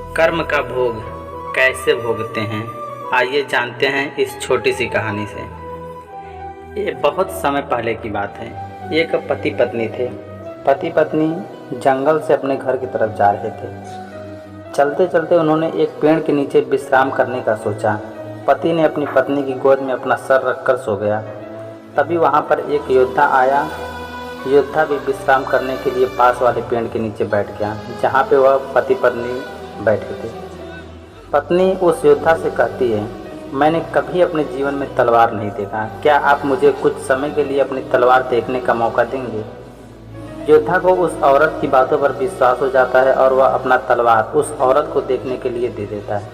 कर्म का भोग कैसे भोगते हैं, आइए जानते हैं इस छोटी सी कहानी से। ये बहुत समय पहले की बात है। एक पति पत्नी थे। पति पत्नी जंगल से अपने घर की तरफ जा रहे थे। चलते चलते उन्होंने एक पेड़ के नीचे विश्राम करने का सोचा। पति ने अपनी पत्नी की गोद में अपना सर रखकर सो गया। तभी वहाँ पर एक योद्धा आया। योद्धा भी विश्राम करने के लिए पास वाले पेड़ के नीचे बैठ गया, जहाँ पे वह पति पत्नी बैठे थे। पत्नी उस योद्धा से कहती है, मैंने कभी अपने जीवन में तलवार नहीं देखा, क्या आप मुझे कुछ समय के लिए अपनी तलवार देखने का मौका देंगे? योद्धा को उस औरत की बातों पर विश्वास हो जाता है और वह अपना तलवार उस औरत को देखने के लिए दे देता है।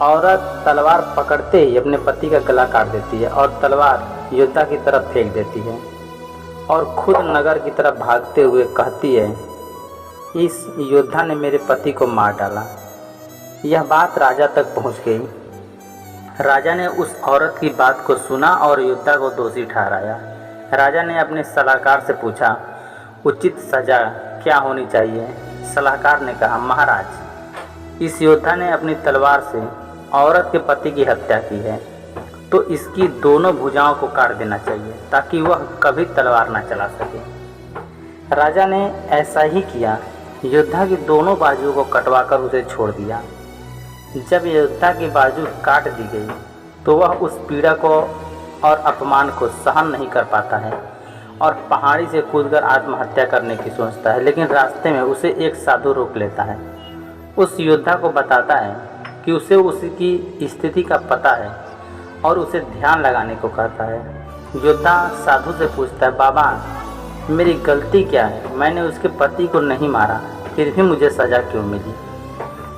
औरत तलवार पकड़ते ही अपने पति का गला काट देती है और तलवार योद्धा की तरफ फेंक देती है और खुद नगर की तरफ भागते हुए कहती है, इस योद्धा ने मेरे पति को मार डाला। यह बात राजा तक पहुंच गई। राजा ने उस औरत की बात को सुना और योद्धा को दोषी ठहराया। राजा ने अपने सलाहकार से पूछा, उचित सजा क्या होनी चाहिए? सलाहकार ने कहा, महाराज, इस योद्धा ने अपनी तलवार से औरत के पति की हत्या की है, तो इसकी दोनों भुजाओं को काट देना चाहिए ताकि वह कभी तलवार न चला सके। राजा ने ऐसा ही किया। योद्धा की दोनों बाजुओं को कटवाकर उसे छोड़ दिया। जब योद्धा की बाजू काट दी गई तो वह उस पीड़ा को और अपमान को सहन नहीं कर पाता है और पहाड़ी से कूदकर आत्महत्या करने की सोचता है, लेकिन रास्ते में उसे एक साधु रोक लेता है। उस योद्धा को बताता है कि उसे उसकी स्थिति का पता है और उसे ध्यान लगाने को कहता है। योद्धा साधु से पूछता है, बाबा, मेरी गलती क्या है? मैंने उसके पति को नहीं मारा, फिर भी मुझे सज़ा क्यों मिली?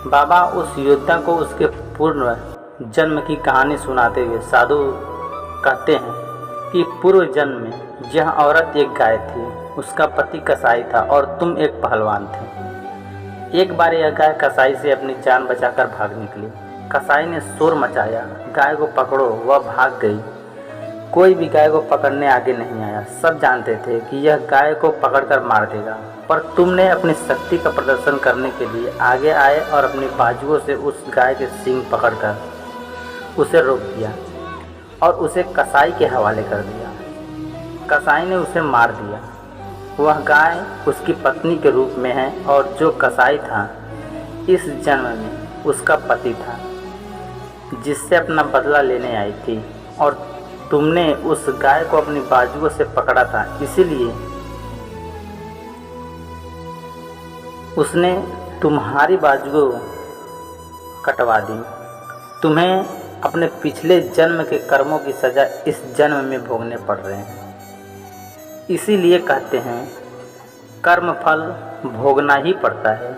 बाबा उस योद्धा को उसके पूर्व जन्म की कहानी सुनाते हुए साधु कहते हैं कि पूर्व जन्म में यह औरत एक गाय थी, उसका पति कसाई था और तुम एक पहलवान थे। एक बार यह गाय कसाई से अपनी जान बचाकर भाग निकली। कसाई ने शोर मचाया, गाय को पकड़ो, वह भाग गई। कोई भी गाय को पकड़ने आगे नहीं आया। सब जानते थे कि यह गाय को पकड़कर मार देगा, पर तुमने अपनी शक्ति का प्रदर्शन करने के लिए आगे आए और अपनी बाजुओं से उस गाय के सींग पकड़कर उसे रोक दिया और उसे कसाई के हवाले कर दिया। कसाई ने उसे मार दिया। वह गाय उसकी पत्नी के रूप में है और जो कसाई था इस जन्म में उसका पति था, जिससे अपना बदला लेने आई थी, और तुमने उस गाय को अपनी बाजुओं से पकड़ा था, इसीलिए उसने तुम्हारी बाजुओं कटवा दी। तुम्हें अपने पिछले जन्म के कर्मों की सज़ा इस जन्म में भोगने पड़ रहे हैं। इसीलिए कहते हैं, कर्म फल भोगना ही पड़ता है,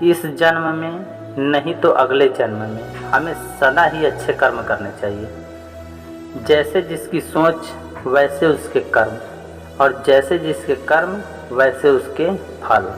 इस जन्म में नहीं तो अगले जन्म में। हमें सदा ही अच्छे कर्म करने चाहिए। जैसे जिसकी सोच वैसे उसके कर्म, और जैसे जिसके कर्म वैसे उसके फल।